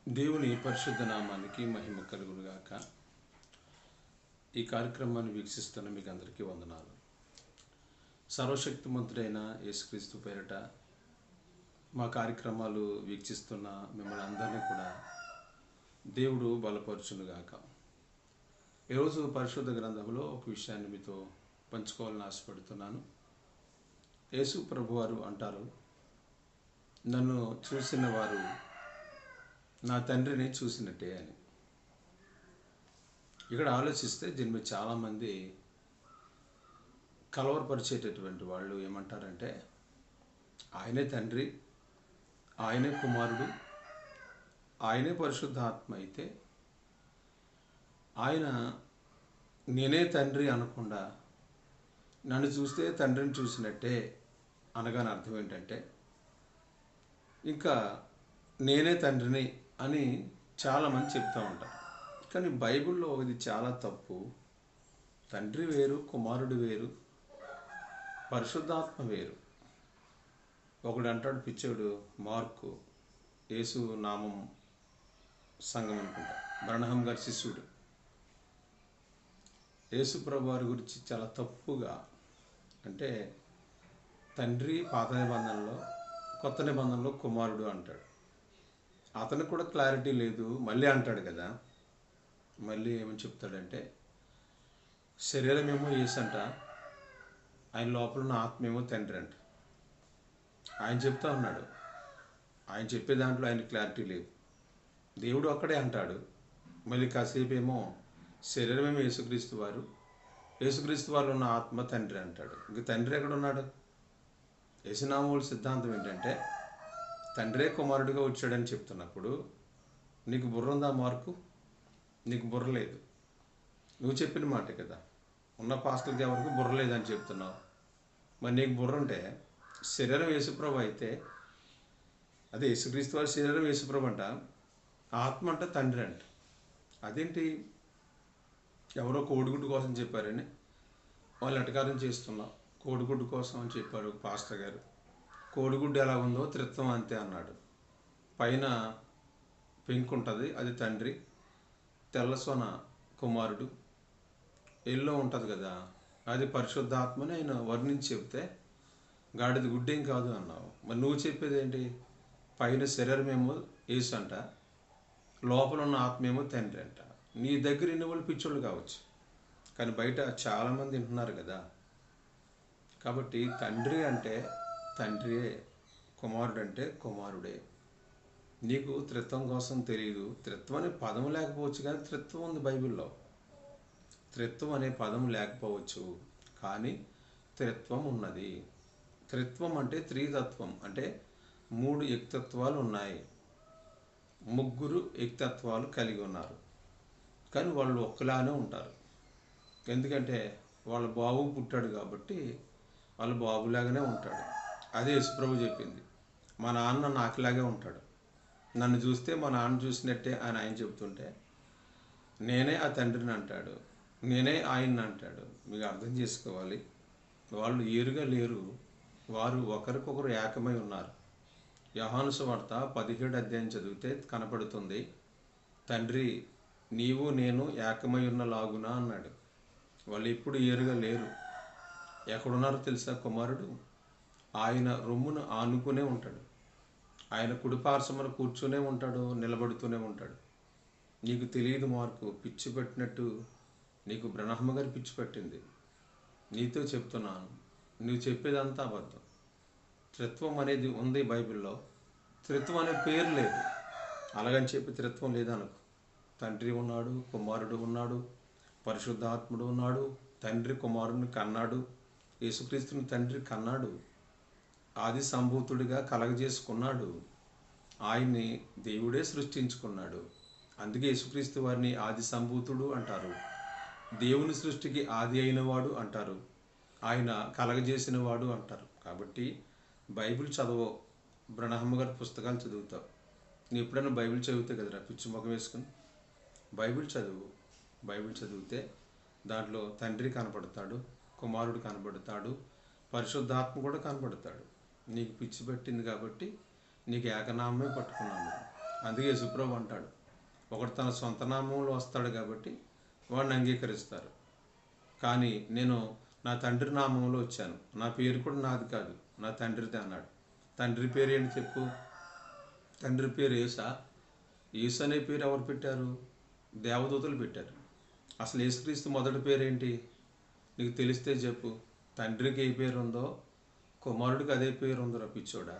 దేవుని పరిశుద్ధ నామానికి మహిమ కలుగునుగాక. ఈ కార్యక్రమాన్ని వీక్షిస్తున్న మీకు అందరికీ వందనాలు. సర్వశక్తిమంతుడైన యేసుక్రీస్తు పేరిట మా కార్యక్రమాలు వీక్షిస్తున్న మిమ్మల్ని అందరినీ కూడా దేవుడు బలపరచునుగాక. ఈరోజు పరిశుద్ధ గ్రంథంలో ఒక విషయాన్ని మీతో పంచుకోవాలని ఆశపడుతున్నాను. యేసు ప్రభువారు అంటారు, నన్ను చూసిన వారు నా తండ్రిని చూసినట్టే అని. ఇక్కడ ఆలోచిస్తే దీని మీద చాలామంది కలవరపరిచేటటువంటి వాళ్ళు ఏమంటారంటే, ఆయనే తండ్రి, ఆయనే కుమారుడు, ఆయనే పరిశుద్ధాత్మ అయితే ఆయన నేనే తండ్రి అనకుండా నన్ను చూస్తే తండ్రిని చూసినట్టే అనగానే అర్థం ఏంటంటే, ఇంకా నేనే తండ్రిని అని చాలామంది చెప్తూ ఉంటారు. కానీ బైబిల్లో ఇది చాలా తప్పు. తండ్రి వేరు, కుమారుడు వేరు, పరిశుద్ధాత్మ వేరు. ఒకడు అంటాడు పిచ్చోడు, మార్కు యేసు నామం సంఘం అనుకుంటా, బ్రనహం గారి శిష్యుడు, యేసు ప్రభు వారి గురించి చాలా తప్పుగా అంటే తండ్రి పాత నిబంధనలో, కొత్త నిబంధనలో కుమారుడు అంటాడు. అతనికి కూడా క్లారిటీ లేదు. మళ్ళీ అంటాడు కదా, మళ్ళీ ఏమని చెప్తాడంటే, శరీరమేమో యేసు అంట, ఆయన లోపల ఉన్న ఆత్మేమో తండ్రి అంట. ఆయన చెప్తా ఉన్నాడు, ఆయన చెప్పే దాంట్లో ఆయన క్లారిటీ లేదు. దేవుడు ఒక్కడే అంటాడు, మళ్ళీ కాసేపు ఏమో శరీరమేమో యేసుక్రీస్తు వారు, యేసుక్రీస్తు వారిలో ఉన్న ఆత్మ తండ్రి అంటాడు. ఇంక తండ్రి ఎక్కడ ఉన్నాడు? యేసునామముల సిద్ధాంతం ఏంటంటే, తండ్రే కుమారుడిగా వచ్చాడని చెప్తున్నప్పుడు నీకు బుర్ర ఉందా మార్కు? నీకు బుర్ర లేదు. నువ్వు చెప్పిన మాట కదా, ఉన్న పాస్టర్కి ఎవరికి బుర్ర లేదని చెప్తున్నావు. మరి నీకు బుర్ర ఉంటే శరీరం యేసుప్రభు అయితే, అదే యేసుక్రీస్తు వారి శరీరం యేసుప్రభు అంట, ఆత్మ అంట తండ్రి అంట. అదేంటి? ఎవరో కోడిగుడ్డు కోసం చెప్పారని వాళ్ళు అటకారం చేస్తున్నావు. కోడిగుడ్డు కోసం అని చెప్పారు పాస్టర్ గారు. కోడిగుడ్డు ఎలా ఉందో త్రిత్వం అంతే అన్నాడు. పైన పెంకు ఉంటుంది, అది తండ్రి, తెల్లసొన కుమారుడు, ఎల్లో ఉంటుంది కదా, అది పరిశుద్ధాత్మని ఆయన వర్ణించి చెప్తే గాడిది గుడ్డేం కాదు అన్నావు. మరి నువ్వు చెప్పేది ఏంటి? పైన శరీరమేమో యేసు అంట, లోపల ఉన్న ఆత్మేమో తండ్రి అంట. నీ దగ్గర ఇన్ని వాళ్ళు పిచ్చోళ్ళు కావచ్చు, కానీ బయట చాలామంది వింటున్నారు కదా. కాబట్టి తండ్రి అంటే తండ్రియే, కుమారుడు అంటే కుమారుడే. నీకు త్రిత్వం కోసం తెలియదు. త్రిత్వం అనే పదం లేకపోవచ్చు, కానీ త్రిత్వం ఉంది బైబిల్లో. త్రిత్వం అనే పదం లేకపోవచ్చు, కానీ త్రిత్వం ఉన్నది. త్రిత్వం అంటే త్రితత్వం, అంటే 3 యుక్తత్వాలు ఉన్నాయి, 3 యుక్తత్వాలు కలిగి ఉన్నారు. కానీ వాళ్ళు ఒక్కలానే ఉంటారు. ఎందుకంటే వాళ్ళ బాబు పుట్టాడు కాబట్టి వాళ్ళ బాబులాగానే ఉంటాడు. అదే యేసుప్రభు చెప్పింది, మా నాన్న నాకులాగే ఉంటాడు, నన్ను చూస్తే మా నాన్న చూసినట్టే అని ఆయన చెప్తుంటే, నేనే ఆ తండ్రిని అంటాడు, నేనే ఆయన్ని అంటాడు. మీకు అర్థం చేసుకోవాలి, వాళ్ళు ఏరుగా లేరు, వారు ఒకరికొకరు ఏకమై ఉన్నారు. యోహాను సువార్త 17 అధ్యాయం చదివితే కనపడుతుంది, తండ్రి నీవు నేను ఏకమై ఉన్న లాగునా అన్నాడు. వాళ్ళు ఎప్పుడు ఏరుగా లేరు. ఎక్కడున్నారో తెలుసా? కుమారుడు ఆయన రొమ్మును ఆనుకునే ఉంటాడు, ఆయన కుడిపార్శ్వమున కూర్చునే ఉంటాడు, నిలబడుతూనే ఉంటాడు. నీకు తెలియదు మార్కు, పిచ్చి పెట్టినట్టు నీకు బ్రహ్మ గారి పిచ్చి పట్టింది. నీతో చెప్తున్నాను, నువ్వు చెప్పేదంతా అబద్ధం. త్రిత్వం అనేది ఉంది బైబిల్లో, త్రిత్వం అనే పేరు లేదు. అలాగని చెప్పి త్రిత్వం లేదనుకో. తండ్రి ఉన్నాడు, కుమారుడు ఉన్నాడు, పరిశుద్ధాత్ముడు ఉన్నాడు. తండ్రి కుమారుడిని కన్నాడు, యేసుక్రీస్తుని తండ్రి కన్నాడు, ఆది సంభూతుడిగా కలగజేసుకున్నాడు. ఆయన్ని దేవుడే సృష్టించుకున్నాడు. అందుకే యేసుక్రీస్తు వారిని ఆది సంభూతుడు అంటారు, దేవుని సృష్టికి ఆది అయినవాడు అంటారు, ఆయన కలగజేసిన వాడు అంటారు. కాబట్టి బైబిల్ చదవో, బ్రహ్మ గారి పుస్తకాలు చదువుతావు. నువ్వు ఎప్పుడైనా బైబిల్ చదివితే కదరా పిచ్చి ముఖం వేసుకుని? బైబిల్ చదువు. బైబిల్ చదివితే దాంట్లో తండ్రి కనపడతాడు, కుమారుడు కనబడతాడు, పరిశుద్ధాత్మ కూడా కనబడతాడు. నీకు పిచ్చి పట్టింది కాబట్టి నీకు ఏకనామే పట్టుకున్నాను. అందుకే యేసుప్రభు అంటాడు, ఒకడు తన సొంత నామంలో వస్తాడు కాబట్టి వాడిని అంగీకరిస్తారు. కానీ నేను నా తండ్రి నామంలో వచ్చాను, నా పేరు కూడా నాది కాదు, నా తండ్రిది అన్నాడు. తండ్రి పేరు ఏంటి చెప్పు? తండ్రి పేరు యేసా? యేసు అనే పేరు ఎవరు పెట్టారు? దేవదూతలు పెట్టారు. అసలు యేసుక్రీస్తు మొదటి పేరేంటి? నీకు తెలిస్తే చెప్పు. తండ్రికి ఏ పేరు ఉందో కుమారుడికి అదే పేరు ఉందో పిచ్చోడా.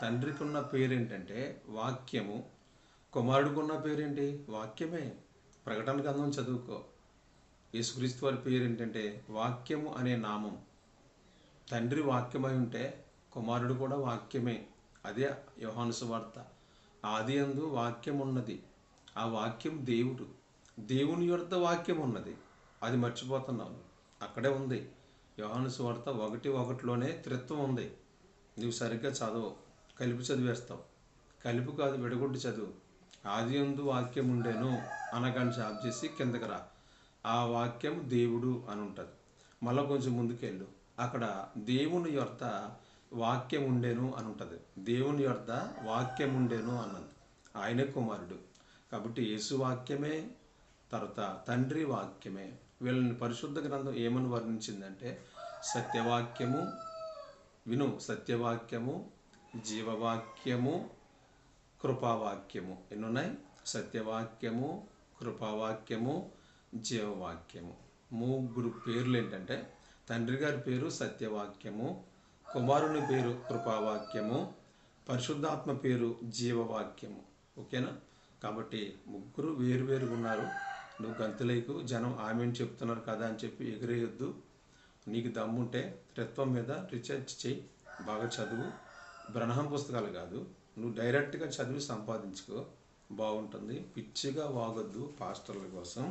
తండ్రికి ఉన్న పేరేంటంటే వాక్యము, కుమారుడికి ఉన్న పేరేంటి? వాక్యమే. ప్రకటన గ్రంథం చదువుకో. యేసుక్రీస్తు వారి పేరు ఏంటంటే వాక్యము అనే నామం. తండ్రి వాక్యమై ఉంటే కుమారుడు కూడా వాక్యమే. అదే యోహాను సువార్త. ఆది యందు వాక్యం ఉన్నది, ఆ వాక్యం దేవుడు, దేవుని యొద్ద వాక్యం ఉన్నది. అది మర్చిపోతున్నావు. అక్కడే ఉంది. యోహాను సువార్త 1:1లోనే త్రిత్వం ఉంది. నువ్వు సరిగ్గా చదవు, కలిపి చదివేస్తావు. కలిపి కాదు, విడగొట్టి చదువు. ఆది యందు వాక్యం ఉండేను అనగానే జాబ్ చేసి కిందకి రా. ఆ వాక్యం దేవుడు అని ఉంటుంది. మళ్ళీ కొంచెం ముందుకెళ్ళు, అక్కడ దేవుని యొద్ద వాక్యం ఉండేను అని ఉంటుంది. దేవుని యొద్ద వాక్యం ఉండేను అన్నది. ఆయనే కుమారుడు కాబట్టి యేసు వాక్యమే, తర్వాత తండ్రి వాక్యమే. వీళ్ళని పరిశుద్ధ గ్రంథం ఏమని వర్ణించిందంటే సత్యవాక్యము, విను, సత్యవాక్యము, జీవవాక్యము, కృపావాక్యము. ఎన్నున్నాయి? సత్యవాక్యము, కృపావాక్యము, జీవవాక్యము. ముగ్గురు పేర్లు ఏంటంటే తండ్రి గారి పేరు సత్యవాక్యము, కుమారుని పేరు కృపావాక్యము, పరిశుద్ధాత్మ పేరు జీవవాక్యము. ఓకేనా? కాబట్టి ముగ్గురు వేరువేరుగా ఉన్నారు. నువ్వు గంతులేకు, జనం ఆమెను చెప్తున్నారు కదా అని చెప్పి ఎగిరేయొద్దు. నీకు దమ్ముంటే త్రిత్వం మీద రీసెర్చ్ చేయి, బాగా చదువు. బ్రహ్మం పుస్తకాలు కాదు, నువ్వు డైరెక్ట్గా చదివి సంపాదించుకో, బాగుంటుంది. పిచ్చిగా వాగొద్దు. పాస్టర్ల కోసం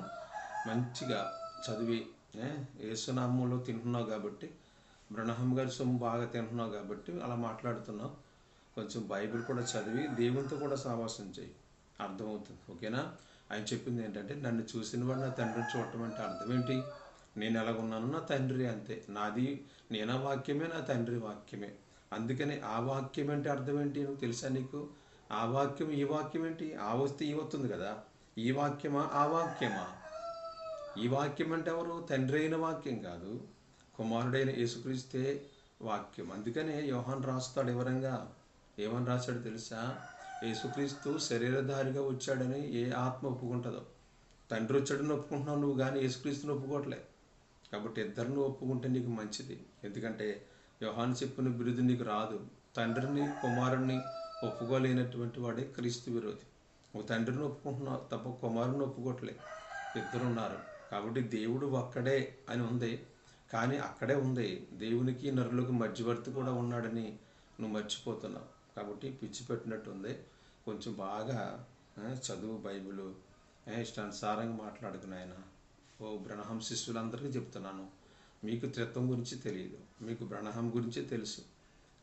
మంచిగా చదివి యేసునామంలో తింటున్నావు కాబట్టి, బ్రహ్మం గారి సొమ్ము బాగా తింటున్నావు కాబట్టి అలా మాట్లాడుతున్నావు. కొంచెం బైబిల్ కూడా చదివి దేవునితో కూడా సావాసం చేయి, అర్థమవుతుంది. ఓకేనా? ఆయన చెప్పింది ఏంటంటే నన్ను చూసిన వాడు నా తండ్రిని చూడటం అంటే అర్థం ఏంటి? నేను ఎలాగున్నాను, నా తండ్రి అంతే. నాది నేనా వాక్యమే, నా తండ్రి వాక్యమే. అందుకని ఆ వాక్యం అంటే అర్థం ఏంటి నువ్వు తెలుసా? నీకు ఆ వాక్యం ఈ వాక్యం ఏంటి? ఆ వస్తే ఈ వస్తుంది కదా. ఈ వాక్యమా ఆ వాక్యమా? ఈ వాక్యం అంటే ఎవరు? తండ్రి అయిన వాక్యం కాదు, కుమారుడైన యేసుక్రీస్తే వాక్యం. అందుకనే యోహాన్ రాస్తాడు వివరంగా. ఏమని రాశాడు తెలుసా? యేసుక్రీస్తు శరీరధారిగా వచ్చాడని ఏ ఆత్మ ఒప్పుకుంటుందో. తండ్రి వచ్చాడని ఒప్పుకుంటున్నావు నువ్వు, కానీ యేసుక్రీస్తుని ఒప్పుకోవట్లే. కాబట్టి ఇద్దరిని ఒప్పుకుంటే నీకు మంచిది. ఎందుకంటే యోహాను చెప్పిన బిరుదు నీకు రాదు. తండ్రిని కుమారుణ్ణి ఒప్పుకోలేనటువంటి వాడే క్రీస్తు విరోధి. ఒక తండ్రిని ఒప్పుకుంటున్నావు తప్ప కుమారుని ఒప్పుకోవట్లే. ఇద్దరు ఉన్నారు. కాబట్టి దేవుడు ఒక్కడే అని ఉంది, కానీ అక్కడే ఉంది దేవునికి నరులకు మధ్యవర్తి కూడా ఉన్నాడని నువ్వు మర్చిపోతున్నావు. కాబట్టి పిచ్చి పెట్టినట్టు ఉంది. కొంచెం బాగా చదువు బైబిల్, ఇష్టానుసారంగా మాట్లాడుకుని ఆయన. ఓ బ్రహ్మం శిష్యులందరికీ చెప్తున్నాను, మీకు త్రిత్వం గురించి తెలియదు, మీకు బ్రహ్మం గురించే తెలుసు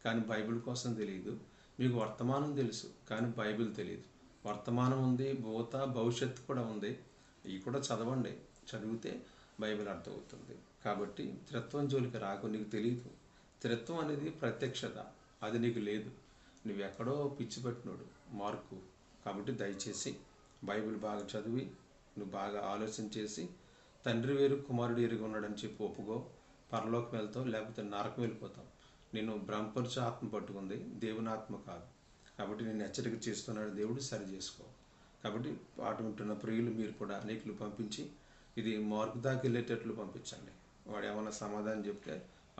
కానీ బైబిల్ కోసం తెలియదు. మీకు వర్తమానం తెలుసు కానీ బైబిల్ తెలియదు. వర్తమానం ఉంది, భూత భవిష్యత్తు కూడా ఉంది. ఇవి కూడా చదవండి, చదివితే బైబిల్ అర్థమవుతుంది. కాబట్టి త్రిత్వం జోలికి రాకు, నీకు తెలియదు. త్రిత్వం అనేది ప్రత్యక్షత, అది నీకు లేదు. నువ్వెక్కడో పిచ్చి పెట్టినోడు మార్కు. కాబట్టి దయచేసి బైబిల్ బాగా చదివి నువ్వు బాగా ఆలోచన చేసి తండ్రి వేరు కుమారుడు వేరుగా ఉన్నాడని చెప్పి ఒప్పుకో. పరలోకం వెళ్తావు, లేకపోతే నరకం వెళ్ళిపోతావు. నేను బ్రహ్మపరిచే ఆత్మ పట్టుకుంది, దేవుని ఆత్మ కాదు. కాబట్టి నేను హెచ్చరిక చేస్తున్నాడు దేవుడు, సరి చేసుకో. కాబట్టి పాట వింటున్న ప్రియులు మీరు కూడా అనేకులు పంపించి ఇది మార్కు దాకా వెళ్ళేటట్లు పంపించండి. వాడు ఏమైనా సమాధానం చెప్తే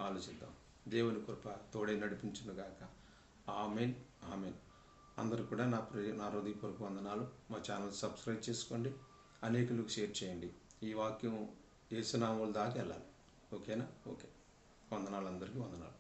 ఆలోచిద్దాం. దేవుని కృప తోడే నడిపించునుగాక. Amen, amen. అందరూ కూడా నా హృదయపూర్వక వందనాలు. మా ఛానల్ సబ్స్క్రైబ్ చేసుకోండి, అనేకులకు షేర్ చేయండి. ఈ వాక్యం యేసునామముల దాకా వెళ్ళాలి. ఓకేనా? ఓకే. వందనాలు, అందరికీ వందనాలు.